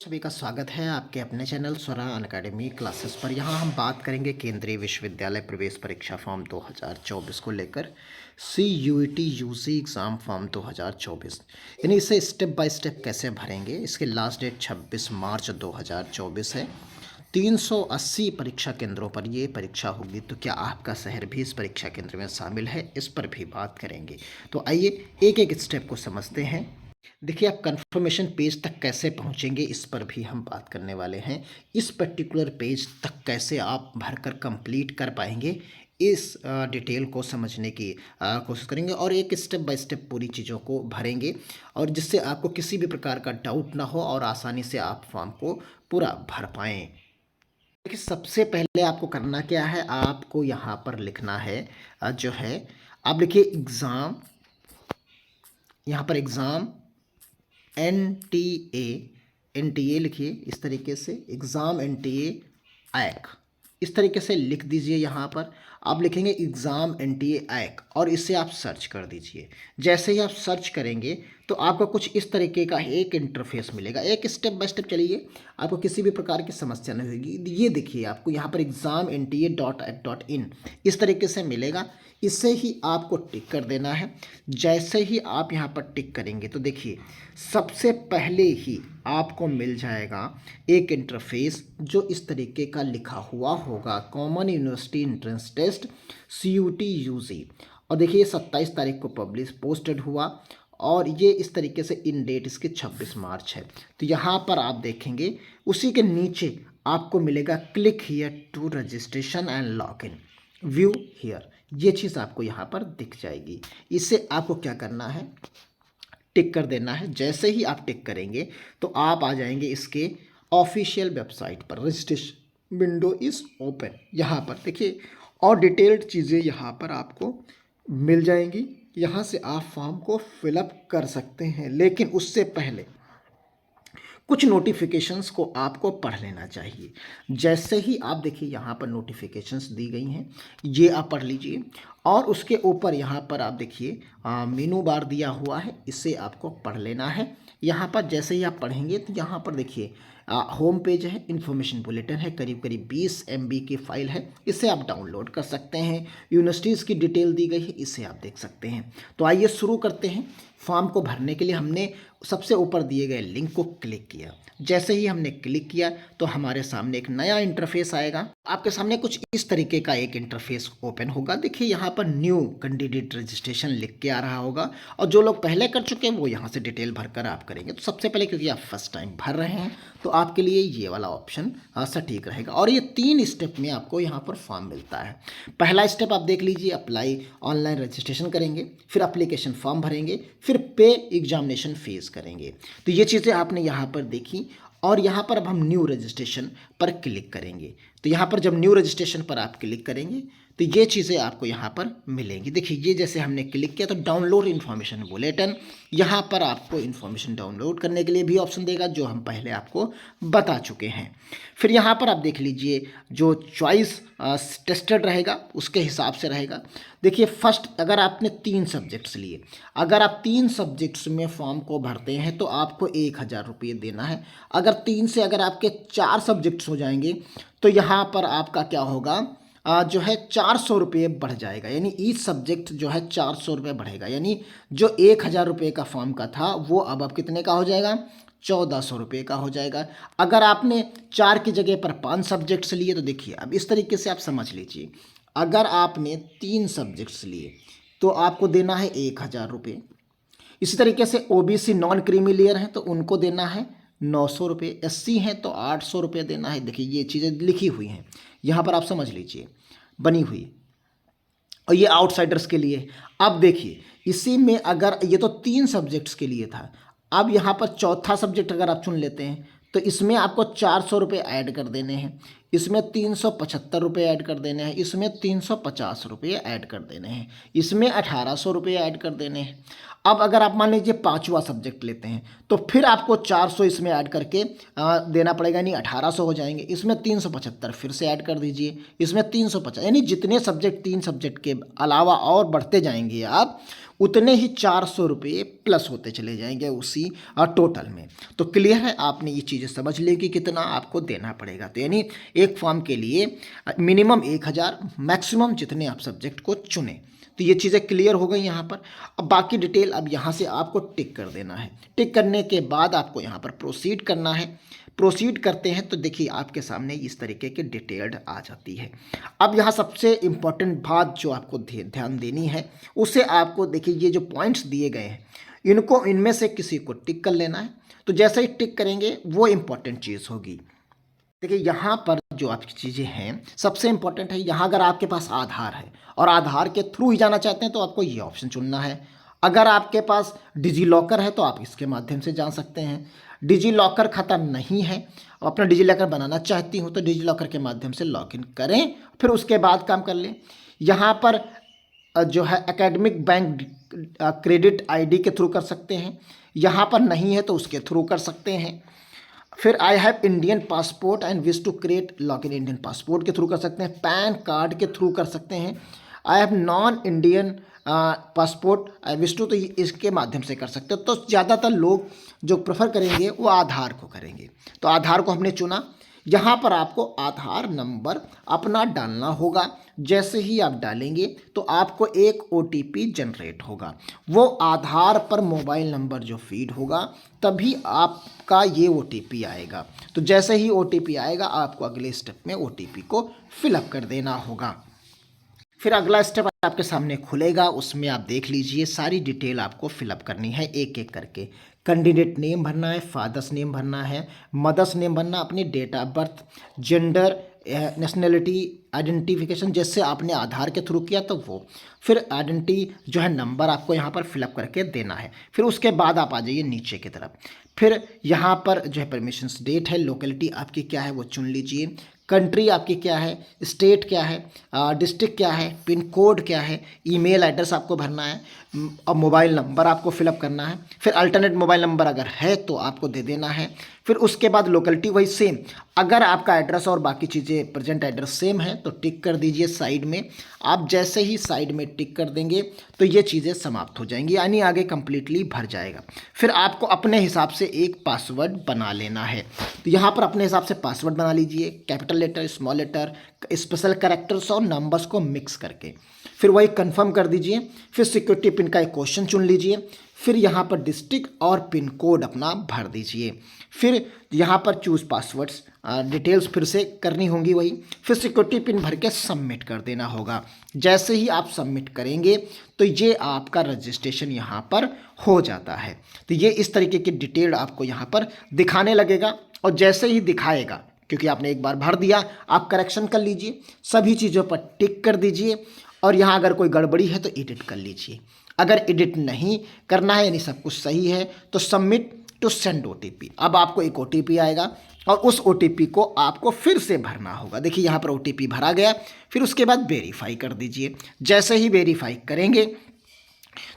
सभी का स्वागत है आपके अपने चैनल स्वरा अनअकैडमी क्लासेस पर। यहाँ हम बात करेंगे केंद्रीय विश्वविद्यालय प्रवेश परीक्षा फॉर्म 2024 को लेकर CUET यूजी एग्ज़ाम फॉर्म 2024, यानी इसे स्टेप बाय स्टेप कैसे भरेंगे। इसके लास्ट डेट 26 मार्च 2024 है। 380 परीक्षा केंद्रों पर ये परीक्षा होगी, तो क्या आपका शहर भी इस परीक्षा केंद्र में शामिल है, इस पर भी बात करेंगे। तो आइए एक एक स्टेप को समझते हैं। देखिए, आप कंफर्मेशन पेज तक कैसे पहुंचेंगे, इस पर भी हम बात करने वाले हैं। इस पर्टिकुलर पेज तक कैसे आप भरकर कंप्लीट कर पाएंगे, इस डिटेल को समझने की कोशिश करेंगे और एक स्टेप बाय स्टेप पूरी चीज़ों को भरेंगे, और जिससे आपको किसी भी प्रकार का डाउट ना हो और आसानी से आप फॉर्म को पूरा भर पाएँ। देखिए, सबसे पहले आपको करना क्या है, आपको यहाँ पर लिखना है जो है, आप लिखिए एग्ज़ाम, यहाँ पर एग्ज़ाम NTA लिखिए इस तरीके से, एग्ज़ाम NTA ऐक, इस तरीके से लिख दीजिए। यहाँ पर आप लिखेंगे एग्ज़ाम NTA ऐक और इसे आप सर्च कर दीजिए। जैसे ही आप सर्च करेंगे तो आपको कुछ इस तरीके का एक इंटरफेस मिलेगा। एक स्टेप बाय स्टेप चलिए, आपको किसी भी प्रकार की समस्या नहीं होगी। ये देखिए, आपको यहाँ पर examnta.ac.in इस तरीके से मिलेगा। इसे ही आपको टिक कर देना है। जैसे ही आप यहाँ पर टिक करेंगे तो देखिए, सबसे पहले ही आपको मिल जाएगा एक इंटरफेस जो इस तरीके का लिखा हुआ होगा, common university entrance test CUT UG। और देखिए, 27 तारीख को पोस्टेड हुआ और ये इस तरीके से इन डेट इसके 26 मार्च है। तो यहाँ पर आप देखेंगे, उसी के नीचे आपको मिलेगा click here to registration and log in, view here, ये चीज़ आपको यहाँ पर दिख जाएगी। इसे आपको क्या करना है, टिक कर देना है। जैसे ही आप टिक करेंगे तो आप आ जाएंगे इसके ऑफिशियल वेबसाइट पर। रजिस्ट्रेशन विंडो इज़ ओपन, यहाँ पर देखिए, और डिटेल्ड चीज़ें यहाँ पर आपको मिल जाएंगी। यहाँ से आप फॉर्म को फिलअप कर सकते हैं, लेकिन उससे पहले कुछ नोटिफिकेशंस को आपको पढ़ लेना चाहिए। जैसे ही आप देखिए, यहाँ पर नोटिफिकेशंस दी गई हैं, ये आप पढ़ लीजिए। और उसके ऊपर यहाँ पर आप देखिए मेनू बार दिया हुआ है, इसे आपको पढ़ लेना है। यहाँ पर जैसे ही आप पढ़ेंगे तो यहाँ पर देखिए होम पेज है, इन्फॉर्मेशन बुलेटिन है, करीब करीब 20 MB की फ़ाइल है, इसे आप डाउनलोड कर सकते हैं। यूनिवर्सिटीज़ की डिटेल दी गई है, इसे आप देख सकते हैं। तो आइए शुरू करते हैं। फॉर्म को भरने के लिए हमने सबसे ऊपर दिए गए लिंक को क्लिक किया। जैसे ही हमने क्लिक किया तो हमारे सामने एक नया इंटरफेस आएगा। आपके सामने कुछ इस तरीके का एक इंटरफेस ओपन होगा। देखिए, यहाँ पर न्यू कैंडिडेट रजिस्ट्रेशन लिख के आ रहा होगा, और जो लोग पहले कर चुके हैं वो यहाँ से डिटेल भरकर आप करेंगे। तो सबसे पहले, क्योंकि आप फर्स्ट टाइम भर रहे हैं, तो आपके लिए ये वाला ऑप्शन सटीक रहेगा। और ये 3 स्टेप में आपको यहाँ पर फॉर्म मिलता है। पहला स्टेप आप देख लीजिए, अप्लाई ऑनलाइन रजिस्ट्रेशन करेंगे, फिर एप्लीकेशन फॉर्म भरेंगे, फिर पे एग्जामिनेशन फीस करेंगे। तो ये चीज़ें आपने यहाँ पर देखी। और यहाँ पर अब हम न्यू रजिस्ट्रेशन पर क्लिक करेंगे। तो यहाँ पर जब न्यू रजिस्ट्रेशन पर आप क्लिक करेंगे तो ये चीज़ें आपको यहाँ पर मिलेंगी। देखिए, ये जैसे हमने क्लिक किया तो डाउनलोड इन्फॉर्मेशन बुलेटिन, यहाँ पर आपको इन्फॉर्मेशन डाउनलोड करने के लिए भी ऑप्शन देगा, जो हम पहले आपको बता चुके हैं। फिर यहाँ पर आप देख लीजिए, जो चॉइस टेस्टेड रहेगा उसके हिसाब से रहेगा। देखिए, फर्स्ट अगर आपने 3 सब्जेक्ट्स लिए, अगर आप 3 सब्जेक्ट्स में फॉर्म को भरते हैं तो आपको 1000 रुपये देना है। अगर 3 से अगर आपके 4 सब्जेक्ट्स हो जाएंगे तो यहाँ पर आपका क्या होगा, जो है 400 रुपये बढ़ जाएगा, यानी ईच सब्जेक्ट जो है 400 रुपये बढ़ेगा। यानी जो 1000 रुपये का फॉर्म का था वो अब कितने का हो जाएगा, 1400 रुपये का हो जाएगा। अगर आपने 4 की जगह पर 5 सब्जेक्ट्स लिए तो देखिए, अब इस तरीके से आप समझ लीजिए, अगर आपने 3 सब्जेक्ट्स लिए तो आपको देना है 1000 रुपये। इसी तरीके से OBC नॉन क्रीमी लेयर हैं तो उनको देना है 900 रुपये, SC हैं तो 800 रुपये देना है। देखिए, ये चीज़ें लिखी हुई हैं, यहाँ पर आप समझ लीजिए, बनी हुई। और ये आउटसाइडर्स के लिए। अब देखिए, इसी में अगर ये तो 3 सब्जेक्ट्स के लिए था, अब यहाँ पर चौथा सब्जेक्ट अगर आप चुन लेते हैं तो इसमें आपको 400 रुपये ऐड कर देने हैं, इसमें 375 रुपये ऐड कर देने हैं, इसमें 350 रुपये ऐड कर देने हैं, इसमें 1800 रुपये ऐड कर देने हैं। अब अगर आप मान लीजिए 5वां सब्जेक्ट लेते हैं तो फिर आपको 400 इसमें ऐड करके देना पड़ेगा, यानी 1800 हो जाएंगे। इसमें 375 फिर से ऐड कर दीजिए, इसमें 350, यानी जितने सब्जेक्ट 3 सब्जेक्ट के अलावा और बढ़ते जाएंगे आप, उतने ही 400 रुपये प्लस होते चले जाएंगे उसी टोटल में। तो क्लियर है, आपने ये चीज़ें समझ ली कि कितना आपको देना पड़ेगा। तो यानी एक फॉर्म के लिए मिनिमम 1000, मैक्सिमम जितने आप सब्जेक्ट को चुने। तो ये चीज़ें क्लियर हो गई यहाँ पर। अब बाकी डिटेल अब यहाँ से आपको टिक कर देना है। टिक करने के बाद आपको यहाँ पर प्रोसीड करना है। प्रोसीड करते हैं तो देखिए आपके सामने इस तरीके की डिटेल्ड आ जाती है। अब यहाँ सबसे इम्पॉर्टेंट बात जो आपको ध्यान देनी है, उसे आपको देखिए ये जो पॉइंट्स दिए गए हैं इनको इनमें से किसी को टिक कर लेना है। तो जैसे ही टिक करेंगे वो इम्पॉर्टेंट चीज़ होगी। देखिए यहाँ पर जो आपकी चीज़ें हैं सबसे इम्पॉर्टेंट है, यहाँ अगर आपके पास आधार है और आधार के थ्रू ही जाना चाहते हैं तो आपको ये ऑप्शन चुनना है। अगर आपके पास डिजी लॉकर है तो आप इसके माध्यम से जा सकते हैं। डिजी लॉकर ख़त्म नहीं है, अपना डिजी लॉकर बनाना चाहती हूँ तो डिजी लॉकर के माध्यम से लॉगिन करें, फिर उसके बाद काम कर लें। यहाँ पर जो है एकेडमिक बैंक क्रेडिट आईडी के थ्रू कर सकते हैं, यहाँ पर नहीं है तो उसके थ्रू कर सकते हैं। फिर I have Indian passport and wish to create login Indian passport के थ्रू कर सकते हैं। पैन कार्ड के थ्रू कर सकते हैं। I have non Indian passport I wish to, तो इसके माध्यम से कर सकते हो। तो ज़्यादातर लोग जो प्रेफर करेंगे वो आधार को करेंगे। तो आधार को हमने चुना। यहाँ पर आपको आधार नंबर अपना डालना होगा। जैसे ही आप डालेंगे तो आपको एक OTP जनरेट होगा। वो आधार पर मोबाइल नंबर जो फीड होगा तभी आपका ये OTP आएगा। तो जैसे ही OTP आएगा आपको अगले स्टेप में OTP को फिलअप कर देना होगा। फिर अगला स्टेप आपके सामने खुलेगा, उसमें आप देख लीजिए सारी डिटेल आपको फिलअप करनी है एक एक करके। कैंडिडेट नेम भरना है, फादर्स नेम भरना है, मदर्स नेम भरना, अपनी date of birth, gender, nationality, identification जैसे आपने आधार के थ्रू किया तो वो। फिर आइडेंटिटी जो है नंबर आपको यहाँ पर फिलअप करके देना है। फिर उसके बाद आप आ जाइए नीचे की तरफ। फिर यहाँ पर जो है परमिशंस डेट है, लोकेलिटी आपकी क्या है वो चुन लीजिए, कंट्री आपकी क्या है, स्टेट क्या है, डिस्ट्रिक्ट क्या है, पिन कोड क्या है, ईमेल एड्रेस आपको भरना है और मोबाइल नंबर आपको फिलअप करना है। फिर अल्टरनेट मोबाइल नंबर अगर है तो आपको दे देना है। फिर उसके बाद लोकेलिटी वही सेम, अगर आपका एड्रेस और बाकी चीज़ें प्रेजेंट एड्रेस सेम है तो टिक कर दीजिए साइड में। आप जैसे ही साइड में टिक कर देंगे तो ये चीज़ें समाप्त हो जाएंगी, यानी आगे कंप्लीटली भर जाएगा। फिर आपको अपने हिसाब से एक पासवर्ड बना लेना है। तो यहाँ पर अपने हिसाब से पासवर्ड बना लीजिए, capital letter, small letter, special characters और नंबर्स को मिक्स करके। फिर वही कंफर्म कर दीजिए। फिर सिक्योरिटी पिन का एक क्वेश्चन चुन लीजिए। फिर यहाँ पर डिस्ट्रिक्ट और पिन कोड अपना भर दीजिए। फिर यहाँ पर चूज़ पासवर्ड्स डिटेल्स फिर से करनी होंगी वही। फिर सिक्योरिटी पिन भर के सबमिट कर देना होगा। जैसे ही आप सबमिट करेंगे तो ये आपका रजिस्ट्रेशन यहाँ पर हो जाता है। तो ये इस तरीके की डिटेल आपको यहाँ पर दिखाने लगेगा और जैसे ही दिखाएगा, क्योंकि आपने एक बार भर दिया, आप करेक्शन कर लीजिए, सभी चीज़ों पर टिक कर दीजिए और यहाँ अगर कोई गड़बड़ी है तो एडिट कर लीजिए। अगर एडिट नहीं करना है यानी सब कुछ सही है तो सबमिट टू सेंड OTP। अब आपको एक OTP आएगा और उस OTP को आपको फिर से भरना होगा। देखिए यहाँ पर OTP भरा गया। फिर उसके बाद वेरीफाई कर दीजिए। जैसे ही वेरीफाई करेंगे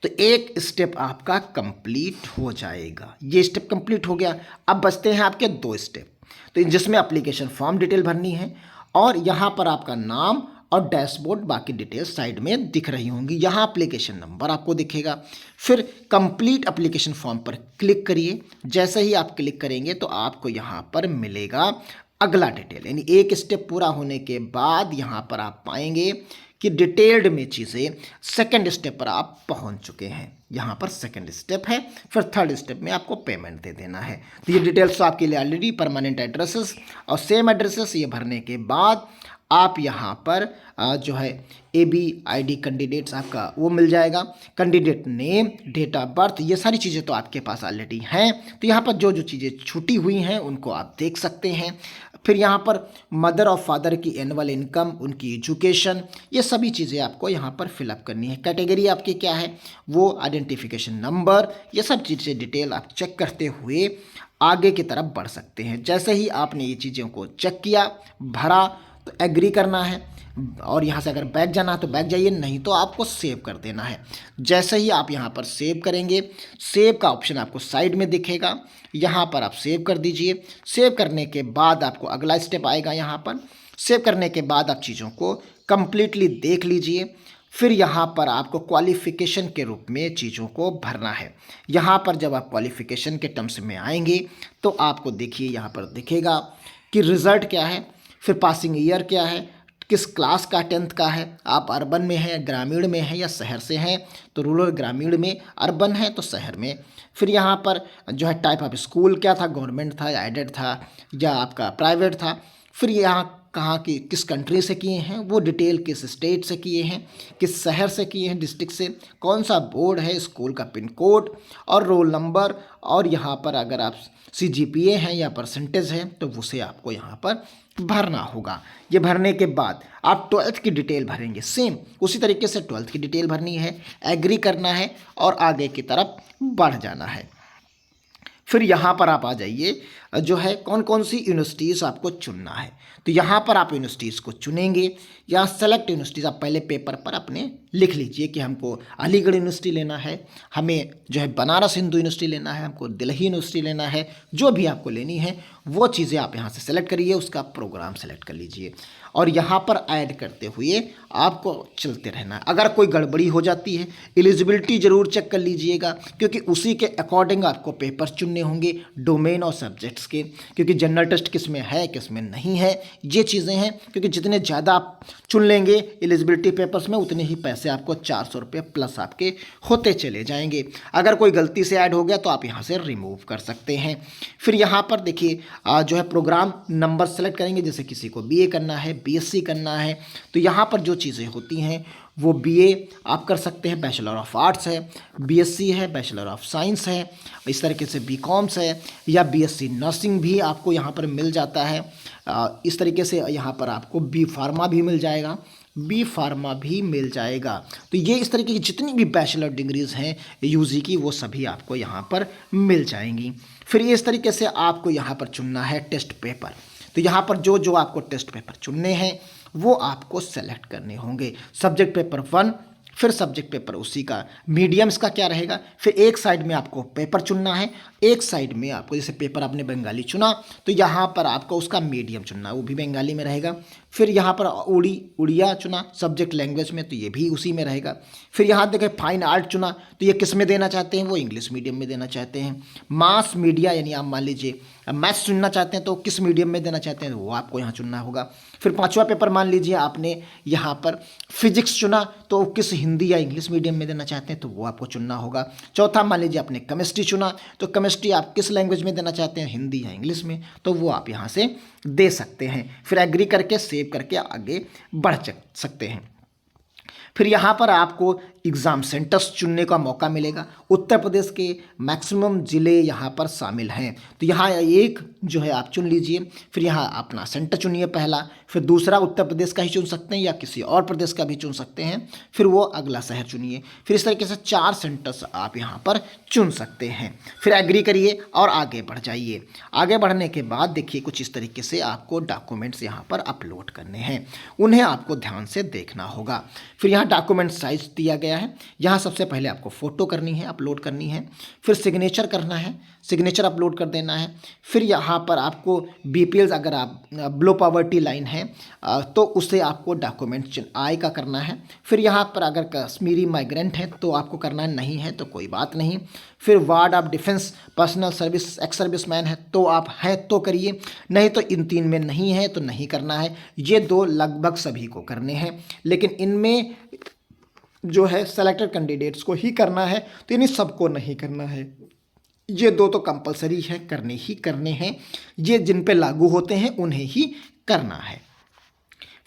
तो एक स्टेप आपका कंप्लीट हो जाएगा। ये स्टेप कंप्लीट हो गया। अब बचते हैं आपके 2 स्टेप, तो जिसमें एप्लीकेशन फॉर्म डिटेल भरनी है और यहाँ पर आपका नाम और डैशबोर्ड बाकी डिटेल्स साइड में दिख रही होंगी। यहाँ एप्लीकेशन नंबर आपको दिखेगा। फिर कंप्लीट एप्लीकेशन फॉर्म पर क्लिक करिए। जैसे ही आप क्लिक करेंगे तो आपको यहाँ पर मिलेगा अगला डिटेल, यानी एक स्टेप पूरा होने के बाद यहाँ पर आप पाएंगे कि डिटेल्ड में चीज़ें सेकंड स्टेप पर आप पहुँच चुके हैं। यहाँ पर सेकंड स्टेप है। फिर थर्ड स्टेप में आपको पेमेंट दे देना है। तो ये डिटेल्स आपके लिए ऑलरेडी परमानेंट एड्रेसेस और सेम एड्रेसेस ये भरने के बाद आप यहाँ पर जो है ABID कैंडिडेट्स आपका वो मिल जाएगा, candidate name, date of birth, ये सारी चीज़ें तो आपके पास ऑलरेडी हैं। तो यहाँ पर जो जो चीज़ें छूटी हुई हैं उनको आप देख सकते हैं। फिर यहाँ पर मदर और फादर की एनुअल इनकम, उनकी एजुकेशन, ये सभी चीज़ें आपको यहाँ पर फिलअप करनी है। कैटेगरी आपकी क्या है वो, आइडेंटिफिकेशन नंबर, ये सब चीज़ें डिटेल आप चेक करते हुए आगे की तरफ बढ़ सकते हैं। जैसे ही आपने ये चीज़ों को चेक किया, भरा, तो एग्री करना है और यहाँ से अगर बैक जाना है तो बैक जाइए, नहीं तो आपको सेव कर देना है। जैसे ही आप यहाँ पर सेव करेंगे, सेव का ऑप्शन आपको साइड में दिखेगा, यहाँ पर आप सेव कर दीजिए। सेव करने के बाद आपको अगला स्टेप आएगा। यहाँ पर सेव करने के बाद आप चीज़ों को कंप्लीटली देख लीजिए। फिर यहाँ पर आपको क्वालिफिकेशन के रूप में चीज़ों को भरना है। यहाँ पर जब आप क्वालिफिकेशन के टर्म्स में आएंगे तो आपको देखिए यहाँ पर दिखेगा कि रिज़ल्ट क्या है, फिर पासिंग ईयर क्या है, किस क्लास का 10th का है, आप अर्बन में हैं, ग्रामीण में हैं या शहर से हैं, तो रूरल ग्रामीण में, अर्बन है तो शहर में। फिर यहाँ पर जो है टाइप ऑफ स्कूल क्या था, गवर्नमेंट था या एडेड था या आपका प्राइवेट था। फिर यहाँ कहाँ की किस कंट्री से किए हैं वो डिटेल, किस स्टेट से किए हैं, किस शहर से किए हैं, डिस्ट्रिक्ट से, कौन सा बोर्ड है, स्कूल का पिन कोड और रोल नंबर, और यहाँ पर अगर आप CGPA हैं या परसेंटेज है तो उसे आपको यहाँ पर भरना होगा। ये भरने के बाद आप 12th की डिटेल भरेंगे, सेम उसी तरीके से 12th की डिटेल भरनी है, एग्री करना है और आगे की तरफ बढ़ जाना है। फिर यहाँ पर आप आ जाइए, जो है कौन कौन सी यूनिवर्सिटीज़ आपको चुनना है, तो यहाँ पर आप यूनिवर्सिटीज़ को चुनेंगे। यहाँ सेलेक्ट यूनिवर्सिटीज़ आप पहले पेपर पर अपने लिख लीजिए कि हमको अलीगढ़ यूनिवर्सिटी लेना है, हमें जो है बनारस हिंदू यूनिवर्सिटी लेना है, हमको दिल्ली यूनिवर्सिटी लेना है, जो भी आपको लेनी है वो चीज़ें आप यहाँ से सेलेक्ट करिए, उसका प्रोग्राम सेलेक्ट कर लीजिए और यहाँ पर ऐड करते हुए आपको चलते रहना है। अगर कोई गड़बड़ी हो जाती है, एलिजिबिलिटी ज़रूर चेक कर लीजिएगा क्योंकि उसी के अकॉर्डिंग आपको पेपर चुनने होंगे डोमेन और सब्जेक्ट्स के, क्योंकि जनरल टेस्ट किस में है किस में नहीं है, ये चीज़ें हैं। क्योंकि जितने ज़्यादा आप चुन लेंगे एलिजिबिलिटी पेपर्स में उतने ही पैसे आपको 400 रुपये प्लस आपके होते चले जाएंगे। अगर कोई गलती से ऐड हो गया तो आप यहाँ से रिमूव कर सकते हैं। फिर यहाँ पर देखिए जो है प्रोग्राम नंबर सेलेक्ट करेंगे, जैसे किसी को BA करना है, BSc करना है, तो यहाँ पर जो चीज़ें होती हैं वो BA आप कर सकते हैं, बैचलर ऑफ आर्ट्स है, BSc है, बैचलर ऑफ साइंस है, इस तरीके से BComs है या BSc नर्सिंग भी आपको यहाँ पर मिल जाता है। इस तरीके से यहाँ पर आपको B फार्मा भी मिल जाएगा, B फार्मा भी मिल जाएगा। तो ये इस तरीके की जितनी भी बैचलर डिग्रीज़ हैं UG की वो सभी आपको यहाँ पर मिल जाएंगी। फिर ये इस तरीके से आपको यहाँ पर चुनना है टेस्ट पेपर, तो यहाँ पर जो जो आपको टेस्ट पेपर चुनने हैं वो आपको सेलेक्ट करने होंगे। सब्जेक्ट पेपर 1, फिर सब्जेक्ट पेपर उसी का मीडियम्स का क्या रहेगा, फिर एक साइड में आपको पेपर चुनना है, एक साइड में आपको जैसे पेपर आपने बंगाली चुना तो यहाँ पर आपको उसका मीडियम चुनना है, वो भी बंगाली में रहेगा। फिर यहाँ पर उड़िया चुना सब्जेक्ट लैंग्वेज में तो ये भी उसी में रहेगा। फिर यहाँ देखें फाइन आर्ट चुना तो ये किस में देना चाहते हैं, वो इंग्लिश मीडियम में देना चाहते हैं। मास मीडिया यानी आप मान लीजिए मैथ्स चुनना चाहते हैं तो किस मीडियम में देना चाहते हैं वो आपको यहाँ चुनना होगा। फिर 5वां पेपर मान लीजिए आपने यहाँ पर फिजिक्स चुना तो किस हिंदी या इंग्लिश मीडियम में देना चाहते हैं तो वो आपको चुनना होगा। चौथा मान लीजिए आपने केमिस्ट्री चुना तो केमिस्ट्री आप किस लैंग्वेज में देना चाहते हैं, हिंदी या इंग्लिश में, तो वो आप यहाँ से दे सकते हैं। फिर एग्री करके सेव करके आगे बढ़ सकते हैं। फिर यहाँ पर आपको एग्ज़ाम सेंटर्स चुनने का मौका मिलेगा। उत्तर प्रदेश के मैक्सिमम ज़िले यहाँ पर शामिल हैं, तो यहाँ एक जो है आप चुन लीजिए। फिर यहाँ अपना सेंटर चुनिए पहला, फिर दूसरा उत्तर प्रदेश का ही चुन सकते हैं या किसी और प्रदेश का भी चुन सकते हैं, फिर वो अगला शहर चुनिए। फिर इस तरीके से 4 सेंटर्स आप यहाँ पर चुन सकते हैं। फिर एग्री करिए और आगे बढ़ जाइए। आगे बढ़ने के बाद देखिए कुछ इस तरीके से आपको डॉक्यूमेंट्स यहाँ पर अपलोड करने हैं, उन्हें आपको ध्यान से देखना होगा। फिर यहाँ डॉक्यूमेंट साइज दिया गया है, यहाँ सबसे पहले आपको फ़ोटो करनी है, अपलोड करनी है, फिर सिग्नेचर करना है, सिग्नेचर अपलोड कर देना है। फिर यहाँ पर आपको BPL अगर आप बिलो पॉवर्टी लाइन है तो उससे आपको डॉक्यूमेंट आय का करना है। फिर यहाँ पर अगर कश्मीरी माइग्रेंट है तो आपको करना है, नहीं है तो कोई बात नहीं। फिर ward of defence personnel service ex service man है तो आप हैं तो करिए, नहीं तो इन 3 में नहीं है तो नहीं करना है। ये 2 लगभग सभी को करने हैं, लेकिन इनमें जो है सेलेक्टेड कैंडिडेट्स को ही करना है, तो इन्हीं सबको नहीं करना है। ये 2 तो कंपलसरी है, करने ही करने हैं, ये जिन पे लागू होते हैं उन्हें ही करना है।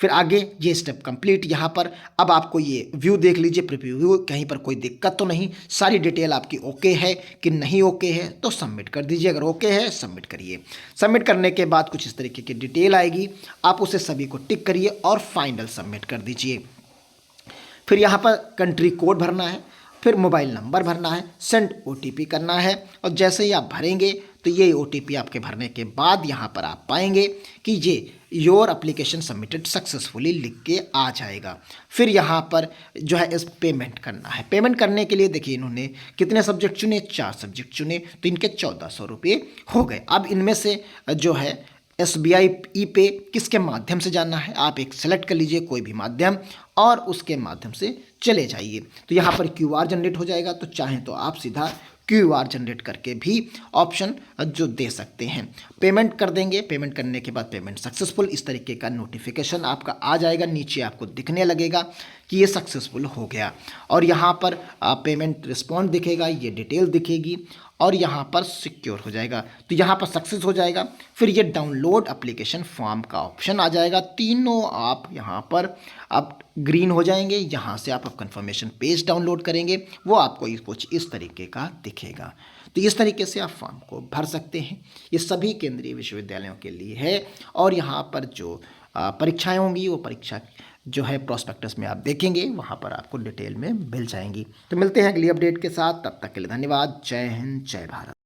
फिर आगे ये स्टेप कंप्लीट। यहाँ पर अब आपको ये व्यू देख लीजिए, प्रीव्यू, कहीं पर कोई दिक्कत तो नहीं, सारी डिटेल आपकी ओके है कि नहीं ओके है तो सबमिट कर दीजिए। अगर ओके है सबमिट करिए। सबमिट करने के बाद कुछ इस तरीके की डिटेल आएगी, आप उसे सभी को टिक करिए और फाइनल सबमिट कर दीजिए। फिर यहाँ पर कंट्री कोड भरना है, फिर मोबाइल नंबर भरना है, सेंड OTP करना है, और जैसे ही आप भरेंगे तो ये OTP आपके भरने के बाद यहाँ पर आप पाएंगे कि ये योर एप्लीकेशन सबमिटेड सक्सेसफुली लिख के आ जाएगा। फिर यहाँ पर जो है इस पेमेंट करना है। पेमेंट करने के लिए देखिए इन्होंने कितने सब्जेक्ट चुने, 4 सब्जेक्ट चुने, तो इनके 1400 रुपये हो गए। अब इनमें से जो है SBI E-Pay किसके माध्यम से जाना है, आप एक सेलेक्ट कर लीजिए कोई भी माध्यम और उसके माध्यम से चले जाइए। तो यहाँ पर QR जनरेट हो जाएगा, तो चाहें तो आप सीधा QR जनरेट करके भी ऑप्शन जो दे सकते हैं। पेमेंट कर देंगे, पेमेंट करने के बाद पेमेंट सक्सेसफुल, इस तरीके का नोटिफिकेशन आपका आ जाएगा, नीचे आपको दिखने लगेगा कि ये सक्सेसफुल हो गया। और यहाँ पर पेमेंट रिस्पॉन्ड दिखेगा, ये डिटेल दिखेगी और यहाँ पर सिक्योर हो जाएगा। तो यहाँ पर सक्सेस हो जाएगा। फिर ये डाउनलोड एप्लीकेशन फॉर्म का ऑप्शन आ जाएगा। तीनों आप यहाँ पर अब ग्रीन हो जाएंगे। यहाँ से आप कंफर्मेशन पेज डाउनलोड करेंगे, वो आपको कुछ इस तरीके का दिखेगा। तो इस तरीके से आप फॉर्म को भर सकते हैं। ये सभी केंद्रीय विश्वविद्यालयों के लिए है। और यहाँ पर जो परीक्षाएं होंगी वो परीक्षा जो है प्रोस्पेक्टस में आप देखेंगे, वहाँ पर आपको डिटेल में मिल जाएंगी। तो मिलते हैं अगली अपडेट के साथ, तब तक के लिए धन्यवाद। जय हिंद, जय भारत।